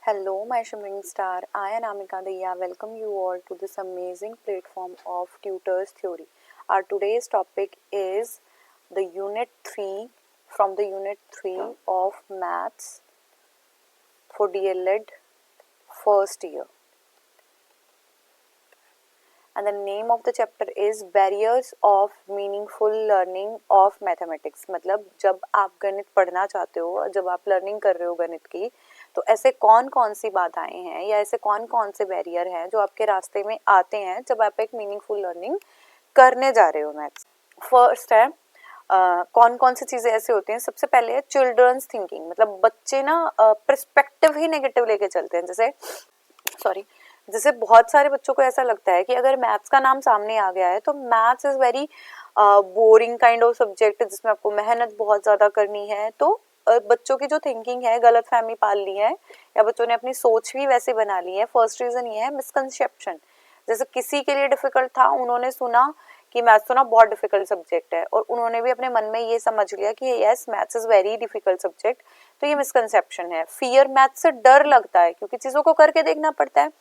Hello, my shimmering star. I am Amika Daya. Welcome you all to this amazing platform of Tutors Theory. Our today's topic is the Unit 3 from the Unit 3 of Maths for DLED first year. And the name of the chapter is Barriers of Meaningful Learning of Mathematics. मतलब जब आप गणित पढ़ना चाहते हो, जब आप learning कर रहे हो गणित की, तो ऐसे कौन कौन सी बाधाएं हैं या ऐसे कौन कौन से बैरियर हैं जो आपके रास्ते में आते हैं जब आप एक मीनिंगफुल लर्निंग करने जा रहे हो मैथ्स. फर्स्ट है कौन कौन सी चीज़ें ऐसे होती हैं. सबसे पहले है चिल्ड्रंस थिंकिंग. मतलब बच्चे ना पर्सपेक्टिव ही नेगेटिव लेके चलते हैं. जैसे बहुत सारे बच्चों को ऐसा लगता है कि अगर मैथ्स का नाम सामने आ गया है तो maths is very boring kind of subject जिसमें आपको मेहनत बहुत ज़्यादा करनी है. तो बच्चों की जो थिंकिंग है गलत फहमी पाल ली है या बच्चों ने अपनी सोच भी वैसे बना ली है. फर्स्ट रीज़न ये है मिसकंसेप्शन. जैसे किसी के लिए डिफिकल्ट था, उन्होंने सुना कि मैथ्स तो ना बहुत डिफिकल्ट सब्जेक्ट है और उन्होंने भी अपने मन में ये समझ लिया कि yes maths is very difficult subject. तो ये मिसकंसेप्शन है. फियर, मैथ्स से डर लगता है क्योंकि चीज़ों को करके देखना पड़ता है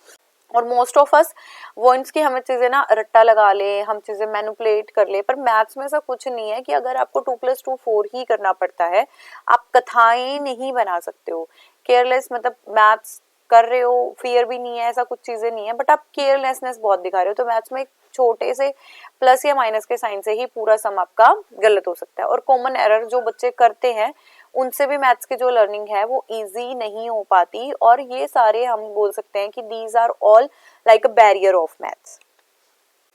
और मोस्ट ऑफ अस वॉइंट्स की हमें चीज़ें ना रट्टा लगा ले, हम चीज़ें मैनिपुलेट कर ले. पर मैथ्स में ऐसा कुछ नहीं है कि अगर आपको 2+2 4 ही करना पड़ता है, आप कथाएं नहीं बना सकते हो. केयरलेस मतलब मैथ्स कर रहे हो, फियर भी नहीं है, ऐसा कुछ चीज़ें नहीं है, बट आप केयरलेसनेस बहुत दिखा रहे हो. तो मैथ्स में एक छोटे से प्लस या माइनस के साइन से ही पूरा सम आपका गलत हो सकता है. और कॉमन एरर जो बच्चे करते हैं उनसे भी मैथ्स की जो लर्निंग है वो इजी नहीं हो पाती. और ये सारे हम बोल सकते हैं कि these are all like a barrier of maths.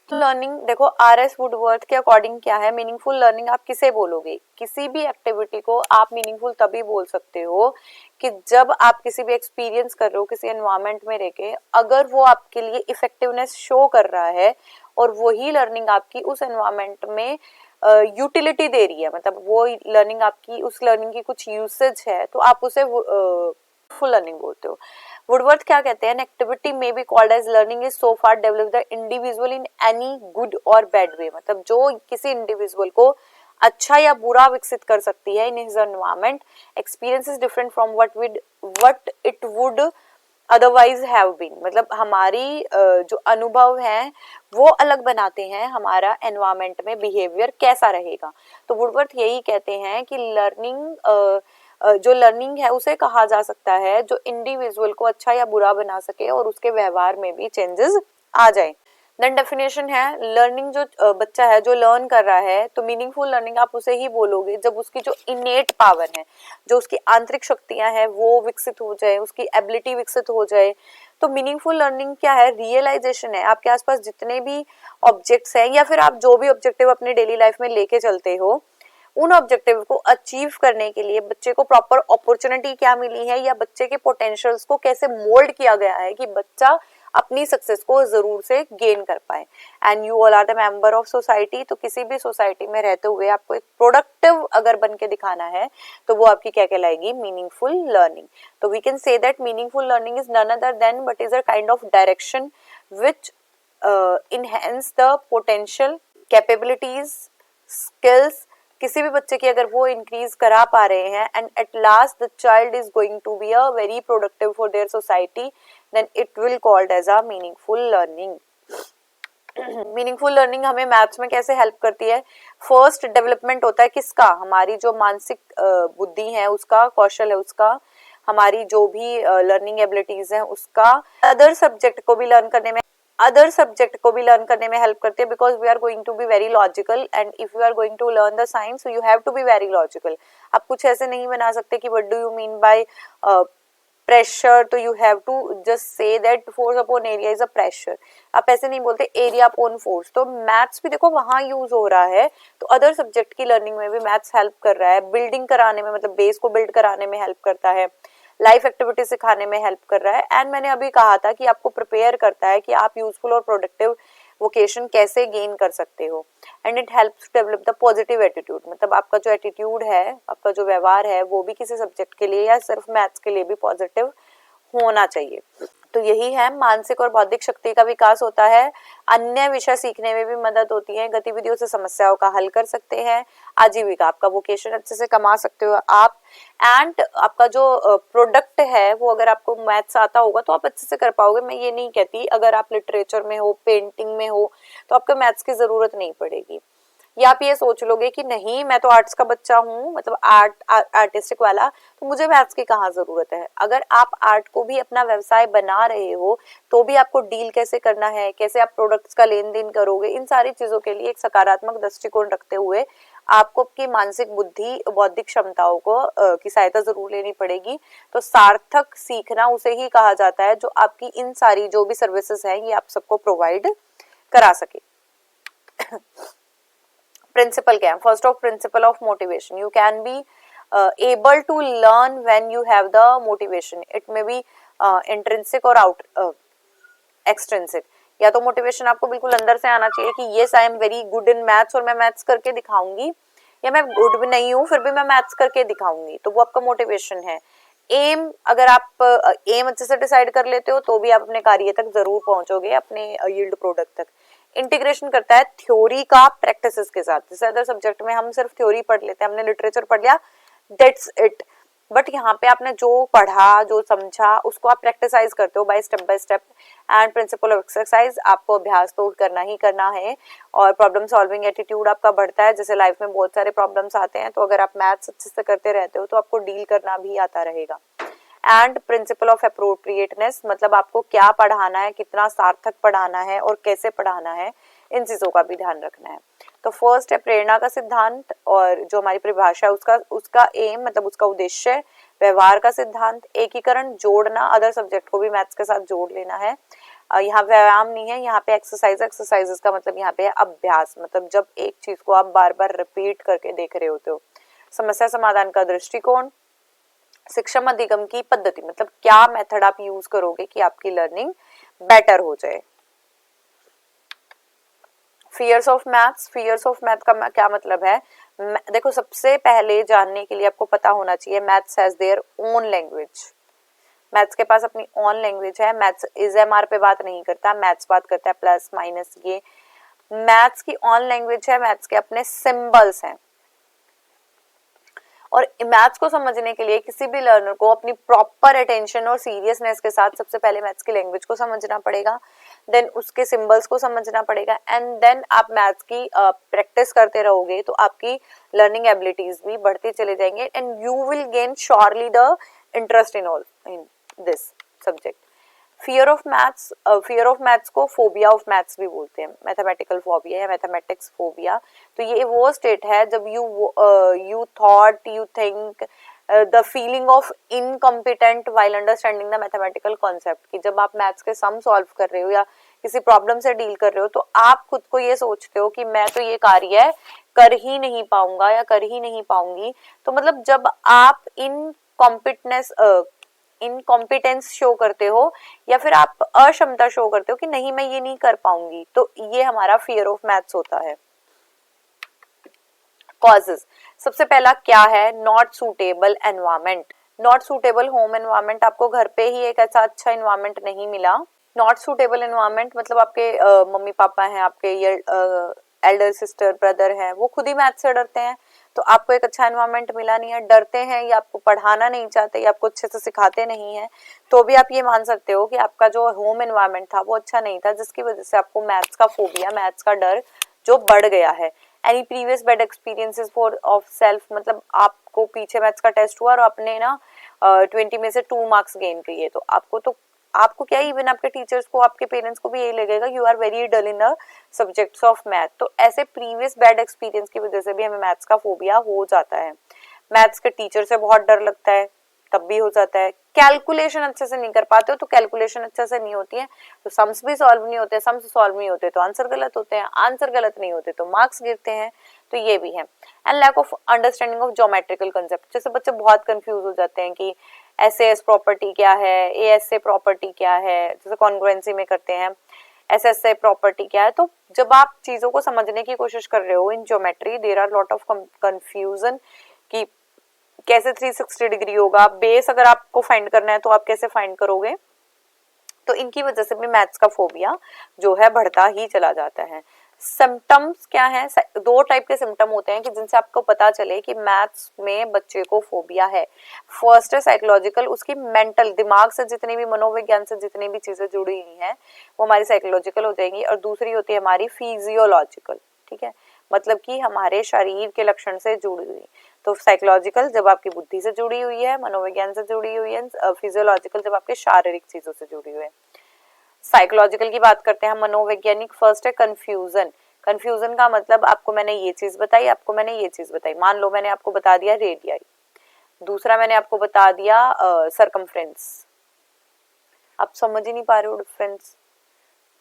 Learning देखो RS वुडवर्थ के अकॉर्डिंग क्या है. मीनिंगफुल लर्निंग आप किसे बोलोगे? किसी भी एक्टिविटी को आप मीनिंगफुल तभी बोल सकते हो कि जब आप किसी भी एक्सपीरियंस कर रहे हो किसी एनवायरनमेंट में रह के, अगर वो आपके लिए इफेक्टिवनेस शो कर रहा है और वही लर्निंग आपकी उस एनवायरनमेंट में यूटिलिटी दे रही है, मतलब वो लर्निंग आपकी उस लर्निंग की कुछ यूसेज है, तो आप उसे फुल लर्निंग बोलते हो. वुडवर्थ क्या कहते हैं? An activity may be called as learning is so far develop the individual in any good और बैड वे. मतलब जो किसी इंडिविजुअल को अच्छा या बुरा विकसित कर सकती है in his environment. Experience is different from what it would otherwise have been. मतलब हमारी जो अनुभव है वो अलग बनाते हैं हमारा एनवायरनमेंट में बिहेवियर कैसा रहेगा. तो वुडवर्थ यही कहते हैं कि जो लर्निंग है उसे कहा जा सकता है जो इंडिविजुअल को अच्छा या बुरा बना सके और उसके व्यवहार में भी चेंजेस आ जाए. देन डेफिनेशन है लर्निंग. जो बच्चा है जो लर्न कर रहा है, तो मीनिंगफुल लर्निंग आप उसे ही बोलोगे जब उसकी जो इनेट पावर है, जो उसकी आंतरिक शक्तियां हैं वो विकसित हो जाए, उसकी एबिलिटी विकसित हो जाए. तो मीनिंगफुल लर्निंग क्या है? रियलाइजेशन है. आपके आसपास जितने भी ऑब्जेक्ट्स हैं या फिर आप जो भी ऑब्जेक्टिव अपने डेली लाइफ में लेके चलते हो, उन ऑब्जेक्टिव को अचीव करने के लिए बच्चे को प्रॉपर अपॉर्चुनिटी क्या मिली है या बच्चे के पोटेंशियल्स को कैसे मोल्ड किया गया है कि बच्चा अपनी सक्सेस को जरूर से गेन कर पाए. And you all are the member of society. तो किसी भी सोसाइटी में रहते हुए आपको एक प्रोडक्टिव अगर बन के दिखाना है तो वो आपकी क्या कहलाएगी? Meaningful learning. तो we can say that meaningful learning is none other than but is a kind of direction which enhance the potential capabilities skills. किसी भी बच्चे की अगर वो इंक्रीज करा पा रहे हैं and at last the child is going to be a very productive for their society, then it will called as a meaningful learning. Meaningful learning हमें मैथ्स में कैसे हेल्प करती है? फर्स्ट डेवलपमेंट होता है किसका? हमारी जो मानसिक बुद्धि है उसका, कौशल है उसका, हमारी जो भी लर्निंग एबिलिटीज है उसका. अदर सब्जेक्ट को भी लर्न करने में हेल्प करती है because we are going to be very logical. And if you are going to learn the science you have to be very logical. आप कुछ ऐसे नहीं बना सकते कि what do you mean by pressure, तो you have to just say that force upon area is a pressure. आप ऐसे नहीं बोलते एरिया अपॉन फोर्स. तो मैथ्स भी देखो वहां यूज हो रहा है. तो अदर सब्जेक्ट की लर्निंग में भी मैथ्स हेल्प कर रहा है. बिल्डिंग कराने में, मतलब बेस को बिल्ड कराने में हेल्प करता है. लाइफ एक्टिविटी सिखाने में हेल्प कर रहा है. एंड मैंने अभी कहा था कि आपको प्रिपेयर करता है कि आप यूजफुल और प्रोडक्टिव वोकेशन कैसे गेन कर सकते हो. And it helps to develop the positive attitude. मतलब आपका जो एटीट्यूड है, आपका जो व्यवहार है वो भी किसी सब्जेक्ट के लिए या सिर्फ मैथ्स के लिए भी पॉजिटिव होना चाहिए. तो यही है, मानसिक और बौद्धिक शक्ति का विकास होता है, अन्य विषय सीखने में भी मदद होती है, गतिविधियों से समस्याओं का हल कर सकते हैं, आजीविका, आपका वोकेशन अच्छे से कमा सकते हो आप, एंड आपका जो प्रोडक्ट है वो अगर आपको मैथ्स आता होगा तो आप अच्छे से कर पाओगे। मैं ये नहीं कहती अगर आप लिटरेचर में हो, पेंटिंग में हो तो आपको मैथ्स की जरूरत नहीं पड़ेगी, या आप ये सोच लोगे कि नहीं मैं तो आर्ट्स का बच्चा हूँ, मतलब आर्टिस्टिक वाला, तो मुझे मैथ्स की कहाँ जरूरत है। अगर आप आर्ट को भी अपना व्यवसाय बना रहे हो तो भी आपको डील कैसे करना है, कैसे आप प्रोडक्ट्स का लेन देन करोगे, इन सारी चीजों के लिए एक सकारात्मक दृष्टिकोण रखते हुए आपको आपकी मानसिक बुद्धि, बौद्धिक क्षमताओं को की सहायता जरूर लेनी पड़ेगी। तो सार्थक सीखना उसे ही कहा जाता है जो आपकी इन सारी जो भी सर्विसेज हैं ये आप सबको प्रोवाइड करा सके। प्रिंसिपल क्या है? First of principle of motivation, you can be able to learn when you have the motivation, it may be intrinsic और आउट एक्सट्रिंसिक। या तो मोटिवेशन आपको बिल्कुल अंदर से आना चाहिए कि yes I am very good in maths और मैं मैथ्स करके दिखाऊंगी, या मैं गुड भी नहीं हूँ फिर भी मैं मैथ्स करके दिखाऊंगी, तो वो आपका मोटिवेशन है। एम, अगर आप एम अच्छे से डिसाइड कर लेते हो तो भी आप अपने कार्य तक जरूर पहुंचोगे, अपने यील्ड प्रोडक्ट तक। इंटीग्रेशन करता है थ्योरी का प्रैक्टिसेस के साथ, जैसे अदर सब्जेक्ट में हम सिर्फ थ्योरी पढ़ लेते हैं, हमने लिटरेचर पढ़ लिया, दैट्स इट, बट यहाँ पे आपने जो पढ़ा, जो समझा, उसको आप प्रैक्टिसाइज करते हो by step and principle of exercise, आपको अभ्यास तो करना ही करना है, और प्रॉब्लम सॉल्विंग एटीट्यूड आपका बढ़ता है। जैसे लाइफ में बहुत सारे प्रॉब्लम्स आते हैं, तो अगर आप मैथ्स अच्छे से करते रहते हो तो आपको डील करना भी आता रहेगा। एंड प्रिंसिपल ऑफ अप्रोप्रिएटनेस, मतलब आपको क्या पढ़ाना है, कितना सार्थक पढ़ाना है और कैसे पढ़ाना है, इन चीजों का भी ध्यान रखना है। तो फर्स्ट है प्रेरणा का सिद्धांत, और जो हमारी परिभाषा है उसका एम, मतलब उसका उद्देश्य, व्यवहार का सिद्धांत, एकीकरण, जोड़ना, अदर सब्जेक्ट को भी मैथ्स के साथ जोड़ लेना है। यहाँ व्यायाम नहीं है, यहाँ पे एक्सरसाइजेस का मतलब यहाँ पे है अभ्यास, मतलब जब एक चीज को आप बार बार रिपीट करके देख रहे होते हो। समस्या समाधान का दृष्टिकोण, शिक्षण अधिगम की पद्धति, मतलब क्या मेथड आप यूज करोगे कि आपकी लर्निंग बेटर हो जाए। Fears of maths, fears of math का क्या मतलब है? देखो, सबसे पहले जानने के लिए आपको पता होना चाहिए maths has their own language, maths के पास अपनी ओन लैंग्वेज है। मैथ्स इज एम आर पे बात नहीं करता, मैथ्स बात करता है प्लस माइनस, ये मैथ्स की ओन लैंग्वेज है, मैथ्स के अपने सिंबल्स हैं। और मैथ्स को समझने के लिए किसी भी लर्नर को अपनी प्रॉपर अटेंशन और सीरियसनेस के साथ सबसे पहले मैथ्स की लैंग्वेज को समझना पड़ेगा, देन उसके सिंबल्स को समझना पड़ेगा, एंड देन आप मैथ्स की प्रैक्टिस करते रहोगे तो आपकी लर्निंग एबिलिटीज भी बढ़ती चले जाएंगे, and you will gain surely the interest in this subject. Fear of maths को फोबिया ऑफ मैथ्स भी बोलते हैं, मैथमेटिकल फोबिया या मैथमेटिक्स फोबिया। तो ये वो स्टेट है जब you think the feeling of incompetent while understanding the mathematical concept, कि जब आप मैथ्स के सम सॉल्व कर रहे हो या किसी प्रॉब्लम से डील कर रहे हो तो आप खुद को ये सोचते हो कि मैं तो ये कार्य कर ही नहीं पाऊंगा या कर ही नहीं पाऊंगी। तो मतलब जब आप इनकॉम्पिटेंस शो करते हो या फिर आप अक्षमता शो करते हो कि नहीं मैं ये नहीं कर पाऊंगी, तो ये हमारा फियर ऑफ मैथ्स होता है। कॉजेस, सबसे पहला क्या है? Not suitable environment, not suitable home environment, आपको घर पे ही एक ऐसा अच्छा एनवायरमेंट नहीं मिला। नॉट सूटेबल एनवायरमेंट मतलब आपके मम्मी पापा हैं, आपके एल्डर सिस्टर ब्रदर हैं, वो खुद ही मैथ से डरते हैं, तो आपको एक अच्छा एनवायरमेंट मिला नहीं है, डरते हैं या आपको पढ़ाना नहीं चाहते या आपको अच्छे से सिखाते नहीं है, तो भी आप ये मान सकते हो कि आपका जो होम एनवायरमेंट था वो अच्छा नहीं था, जिसकी वजह से आपको मैथ्स का फोबिया, मैथ्स का डर जो बढ़ गया है। Any previous bad experiences for of self, मतलब आपको पीछे मैथ्स का टेस्ट हुआ और आपने ना 20 में से 2 मार्क्स गेन किए, तो आपको क्या, इवन आपके टीचर्स को, आपके पेरेंट्स को भी यही लगेगा you are very dull in the subjects of math. तो ऐसे प्रीवियस बैड एक्सपीरियंस की वजह से भी हमें मैथ्स का फोबिया हो जाता है। मैथ्स के टीचर से बहुत डर लगता है, तब भी हो जाता है। कैलकुलेशन अच्छे से नहीं कर पाते हो तो कैलकुलेशन अच्छे से नहीं होती है, तो सम्स भी सॉल्व नहीं होते, सम्स सॉल्व नहीं होते तो आंसर गलत होते हैं, आंसर गलत नहीं होते तो मार्क्स गिरते हैं, तो ये भी है। And lack of understanding of geometrical concept, जैसे बच्चे बहुत कंफ्यूज हो जाते हैं कि एस प्रॉपर्टी क्या है, एस प्रॉपर्टी क्या है, जैसे कॉन्ग्रुएंसी में करते हैं एस प्रॉपर्टी क्या है। तो जब आप चीजों को समझने की कोशिश कर रहे हो in geometry, there are lot of confusion कि कैसे 360 डिग्री होगा, बेस अगर आपको फाइंड करना है तो आप कैसे फाइंड करोगे, तो इनकी वजह से भी मैथ्स का फोबिया जो है बढ़ता ही चला जाता है। सिम्टम्स क्या है? दो टाइप के सिम्टम होते हैं कि जिनसे आपको पता चले कि मैथ्स में बच्चे को फोबिया है। फर्स्ट है साइकोलॉजिकल, उसकी मेंटल, दिमाग से जितनी भी, मनोविज्ञान से जितनी भी चीजें जुड़ी हुई हैं वो हमारी साइकोलॉजिकल हो जाएंगी। और दूसरी होती है हमारी फिजियोलॉजिकल, ठीक है, मतलब कि हमारे शरीर के लक्षण से जुड़ी हुई। तो साइकोलॉजिकल जब आपकी बुद्धि से जुड़ी हुई है, मनोविज्ञान से जुड़ी हुई है, फिजियोलॉजिकल जब आपके शारीरिक चीजों से जुड़ी हुई है। साइकोलॉजिकल की बात करते हैं, मनोवैज्ञानिक। फर्स्ट है कंफ्यूजन। कंफ्यूजन का मतलब आपको मैंने ये चीज बताई, आपको मैंने ये चीज बताई, मान लो मैंने आपको बता दिया रेडियाई, दूसरा मैंने आपको बता दिया सरकमफ्रेंस, आप समझ ही नहीं पा रहे हो डिफरेंस,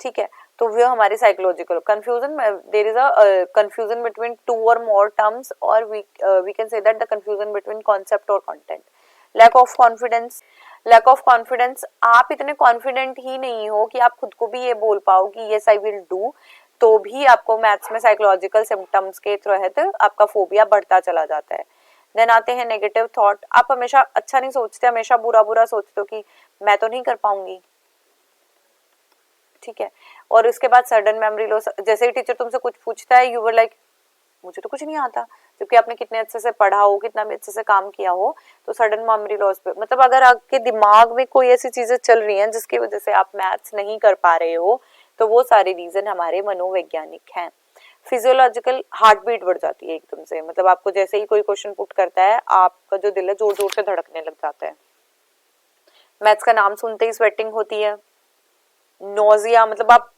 ठीक है, तो वो हमारी psychological confusion. There is a confusion between two और मोर टर्म्स, और we can say that the confusion between concept और content. Lack of confidence. Lack of confidence, आप इतने कॉन्फिडेंट ही नहीं हो कि आप खुद को भी ये बोल पाओ कि यस आई विल डू, तो भी आपको मैथ्स में साइकोलॉजिकल सिम्टम्स के तहत आपका फोबिया बढ़ता चला जाता है। देन आते हैं नेगेटिव थॉट। आप हमेशा अच्छा नहीं सोचते, हमेशा बुरा बुरा सोचते हो कि मैं तो नहीं कर पाऊंगी, ठीक है। और उसके बाद सडन मेमोरी लॉस, जैसे ही टीचर तुमसे कुछ पूछता है यू वर लाइक मुझे तो कुछ नहीं आता, जबकि आपने कितने अच्छे से पढ़ा हो, कितना भी अच्छे से काम किया हो, तो सडन मेमोरी लॉस पे, मतलब अगर आपके दिमाग में कोई ऐसी चीजें चल रही हैं जिसकी वजह से आप मैथ्स नहीं कर पा रहे हो, तो वो सारे रीजन हमारे मनोवैज्ञानिक हैं। फिजियोलॉजिकल, हार्ट बीट बढ़ जाती है एकदम से, मतलब आपको जैसे ही कोई क्वेश्चन पुट करता है आपका जो दिल है जोर जोर से धड़कने लग जाता है। मैथ्स का नाम सुनते ही स्वेटिंग होती है। नोजिया, मतलब आप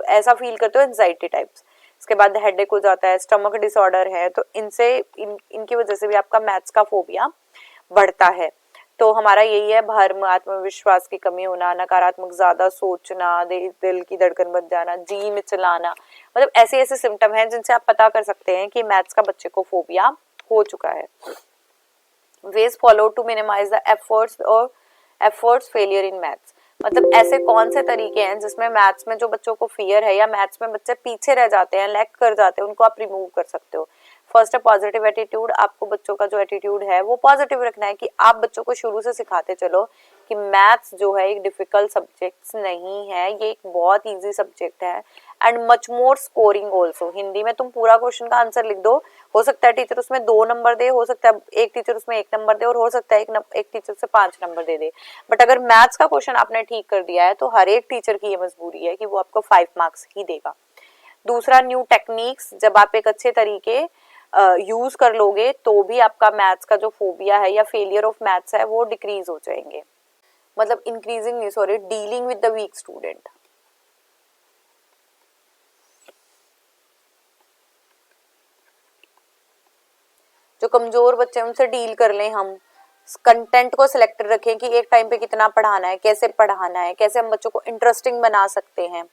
ऐसा फील करते हो एंजाइटी टाइप्स। इसके बाद हेडेक हो जाता है, स्टमक डिसऑर्डर है, तो इनकी वजह से भी आपका मैथ्स का फोबिया बढ़ता है। तो हमारा यही है, भर्म, आत्मविश्वास की कमी होना, नकारात्मक ज्यादा सोचना, दिल की धड़कन बढ़ जाना, जी मिचलाना, मतलब ऐसे ऐसे सिम्टम हैं जिनसे आप पता कर सकते हैं कि मैथ्स का बच्चे को फोबिया हो चुका है। Ways follow to minimise the efforts failure in maths, मतलब ऐसे कौन से तरीके हैं जिसमें मैथ्स में जो बच्चों को फियर है या मैथ्स में बच्चे पीछे रह जाते हैं, लैक कर जाते हैं, उनको आप रिमूव कर सकते हो। फर्स्ट है पॉजिटिव एटीट्यूड। आपको बच्चों का जो एटीट्यूड है वो पॉजिटिव रखना है, कि आप बच्चों को शुरू से सिखाते चलो कि मैथ्स जो है एक डिफिकल्ट सब्जेक्ट नहीं है, ये एक बहुत इजी सब्जेक्ट है and much more scoring also. Hindi में तुम पूरा क्वेश्चन का आंसर लिख दो, हो सकता है टीचर उसमें 2 नंबर दे, हो सकता है एक टीचर उसमें 1 नंबर दे, और हो सकता है एक टीचर से 5 नंबर दे दे, बट अगर मैथ्स का क्वेश्चन आपने ठीक कर दिया है तो हर एक टीचर की ये मजबूरी है कि वो आपको 5 मार्क्स ही देगा। दूसरा, न्यू टेक्निक्स, जब आप एक अच्छे तरीके यूज कर लोगे तो भी आपका मैथ्स का जो फोबिया है या फेलियर ऑफ मैथ्स है वो डिक्रीज हो जाएंगे, मतलब इंक्रीजिंग नहीं, sorry, dealing with the weak student. जो कमजोर बच्चे हैं उनसे डील कर लें हम, कंटेंट को सिलेक्ट रखें कि एक टाइम पे कितना पढ़ाना है, कैसे पढ़ाना है, कैसे हम बच्चों को इंटरेस्टिंग बना सकते हैं।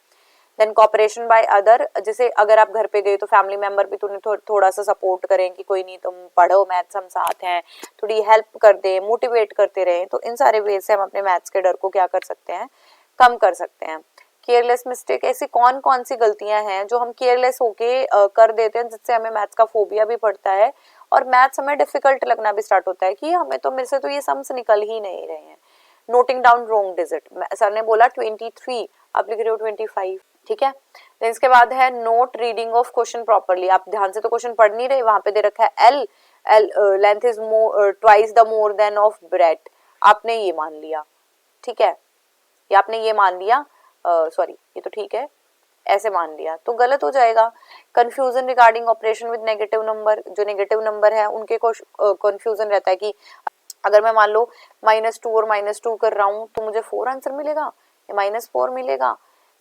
देन कॉपरेशन बाय अदर, जैसे अगर आप घर पे गए तो फैमिली मेंबर भी तुम्हें थोड़ा सा सपोर्ट करें कि कोई नहीं तुम पढ़ो, मैथ्स हम साथ हैं, थोड़ी हेल्प कर दें, मोटिवेट करते रहें, तो इन सारे वे से हम अपने मैथ्स के डर को क्या कर सकते हैं, कम कर सकते हैं। केयरलेस मिस्टेक, ऐसी कौन कौन सी गलतियां हैं जो हम केयरलेस होके कर देते हैं जिससे हमें मैथ्स का फोबिया भी पड़ता है और मैथ्स हमें डिफिकल्ट लगना भी स्टार्ट होता है कि हमें तो, मेरे से तो ये सम्स निकल ही नहीं रहे हैं। Noting down wrong digit, sir ने बोला 23, आप लिख रहे हो 25, ठीक है। देन इसके बाद है note reading of question properly, आप ध्यान से तो क्वेश्चन पढ़ नहीं रहे, वहां पे दे रखा है L L length is twice the more than of breadth, आपने ये मान लिया, ठीक है, या आपने ये मान लिया, सॉरी ये तो ठीक है, ऐसे मान लिया तो गलत हो जाएगा। Confusion regarding operation with negative number, जो नेगेटिव नंबर है उनके को कंफ्यूजन रहता है कि अगर मैं मान लो -2 और -2 कर रहा हूँ तो मुझे 4 आंसर मिलेगा या -4 मिलेगा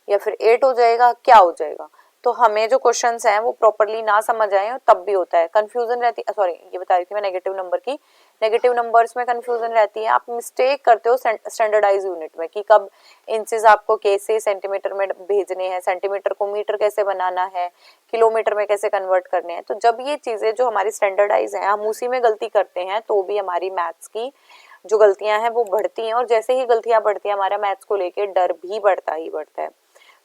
या फिर 8 हो जाएगा, क्या हो जाएगा। तो हमें जो क्वेश्चंस हैं वो प्रॉपर्ली ना समझ आए तब भी होता है कंफ्यूजन रहती है, सॉरी ये बता रही थी मैं नेगेटिव नंबर की, नेगेटिव नंबर्स में कंफ्यूजन रहती है, आप मिस्टेक करते हो स्टैंडर्डाइज यूनिट में कि कब इंचेस आपको कैसे सेंटीमीटर में भेजने हैं, सेंटीमीटर को मीटर कैसे बनाना है, किलोमीटर में कैसे कन्वर्ट करने हैं। तो जब ये चीजें जो हमारी स्टैंडर्डाइज हैं हम उसी में गलती करते हैं तो भी हमारी मैथ्स की जो गलतियां हैं वो बढ़ती हैं, और जैसे ही गलतियां बढ़ती हैं हमारा मैथ्स को लेकर डर भी बढ़ता ही बढ़ता है।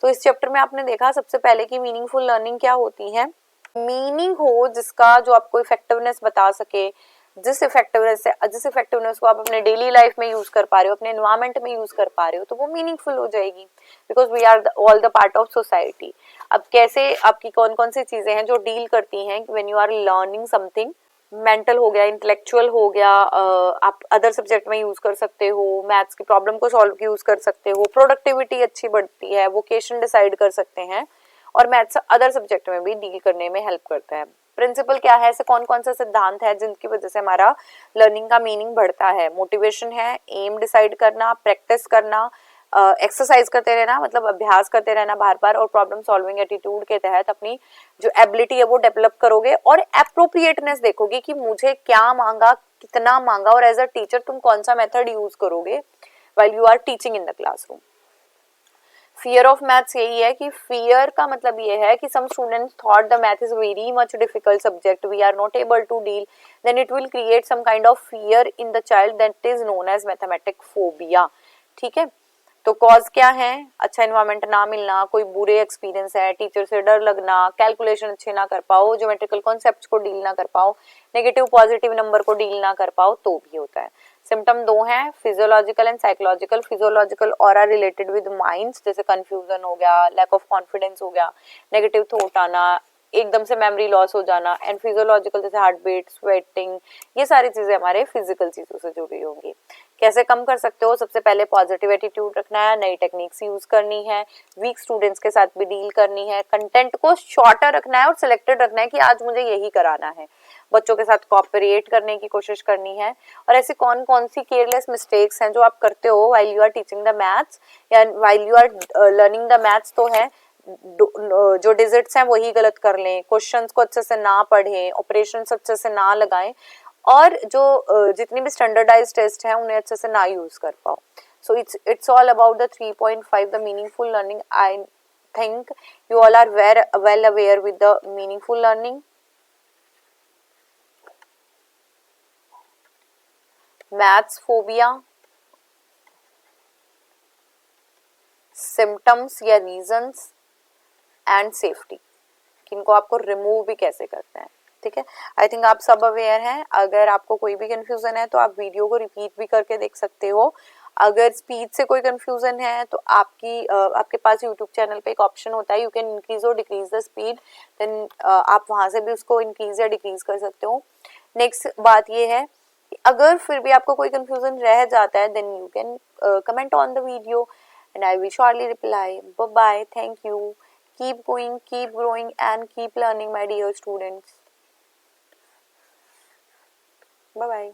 तो इस चैप्टर में आपने देखा सबसे पहले कि मीनिंगफुल लर्निंग क्या होती है, मीनिंग हो जिसका जो आपको इफेक्टिवनेस बता सके, जिस इफेक्टिवनेस को आप अपने डेली लाइफ में यूज कर पा रहे हो, अपने एनवायरमेंट में यूज कर पा रहे हो, तो वो मीनिंगफुल हो जाएगी, because we are all the part of society. अब कैसे आपकी कौन कौन सी चीजें हैं जो डील करती हैं when you are learning something, mental हो गया, इंटेलेक्चुअल हो गया, आप अदर सब्जेक्ट में यूज कर सकते हो, मैथ्स की प्रॉब्लम को सॉल्व यूज कर सकते हो, प्रोडक्टिविटी अच्छी बढ़ती है, वोकेशन डिसाइड कर सकते हैं, और मैथ्स अदर सब्जेक्ट में भी डील करने में हेल्प करता है। प्रिंसिपल क्या है, ऐसे कौन कौन सा सिद्धांत है जिनकी वजह से हमारा लर्निंग का मीनिंग बढ़ता है? मोटिवेशन है, एम डिसाइड करना, प्रैक्टिस करना, एक्सरसाइज करते रहना, मतलब अभ्यास करते रहना बार बार, और प्रॉब्लम सॉल्विंग एटीट्यूड के तहत अपनी जो एबिलिटी है वो डेवलप करोगे, और एप्रोप्रिएटनेस देखोगे कि मुझे क्या मांगा, कितना मांगा, और एज अ टीचर तुम कौन सा मेथड यूज करोगे while you are teaching in the classroom. Fear of maths यही है कि फियर का मतलब ये है कि some students thought the math is very much difficult subject, we are not able to deal, then it will create some kind of fear in the child, that is known as mathematic phobia. ठीक है, तो cause क्या है? अच्छा environment ना मिलना, कोई बुरे एक्सपीरियंस है, टीचर से डर लगना, कैलकुलेशन अच्छे ना कर पाओ, ज्योमेट्रिकल कॉन्सेप्ट्स को डील ना कर पाओ, नेगेटिव पॉजिटिव नंबर को डील ना कर पाओ, तो भी होता है। सिम्टम दो हैं, फिजियोलॉजिकल एंड साइकोलॉजिकल। फिजियोलॉजिकल और आर रिलेटेड विद माइंड्स, जैसे कंफ्यूजन हो गया, लैक ऑफ कॉन्फिडेंस हो गया, नेगेटिव थॉट आना, एकदम से मेमोरी लॉस हो जाना। एंड फिजियोलॉजिकल जैसे हार्ट बीट, स्वेटिंग, ये सारी चीजें हमारे फिजिकल चीजों से जुड़ी होंगी। कैसे कम कर सकते हो? सबसे पहले पॉजिटिव एटीट्यूड रखना है, नई टेक्निक्स यूज करनी है, वीक स्टूडेंट्स के साथ भी डील करनी है, कंटेंट को शॉर्टर रखना है और सिलेक्टेड रखना है कि आज मुझे यही कराना है, बच्चों के साथ कोऑपरेट करने की कोशिश करनी है। और ऐसी कौन कौन सी केयरलेस मिस्टेक्स हैं जो आप करते हो while you are teaching the maths या while you are learning the maths, तो है जो डिजिट्स हैं वही गलत कर लें, क्वेश्चंस को अच्छे से ना पढ़ें, ऑपरेशंस अच्छे से ना लगाएं, और जो जितनी भी स्टैंडर्डाइज टेस्ट हैं उन्हें अच्छे से ना यूज कर पाओ। So it's all about the 3.5 the meaningful learning. I think you all are well aware with the meaningful learning. Maths phobia, symptoms या reasons and safety, किनको आपको रिमूव भी कैसे करते हैं। ठीक है, आई थिंक आप सब अवेयर हैं। अगर आपको कोई भी कंफ्यूजन है तो आप वीडियो को रिपीट भी करके देख सकते हो। अगर स्पीड से कोई कंफ्यूजन है तो आपके पास यूट्यूब चैनल पे एक ऑप्शन होता है, यू कैन इंक्रीज और डिक्रीज द स्पीड, देन आप वहां से भी उसको इंक्रीज या डिक्रीज कर सकते हो। नेक्स्ट बात ये है कि अगर फिर भी आपको कोई कंफ्यूजन रह जाता है, then you can comment on the video and I will surely reply. Bye bye. Thank you. Keep going, keep growing, and keep learning, my dear students. Bye bye.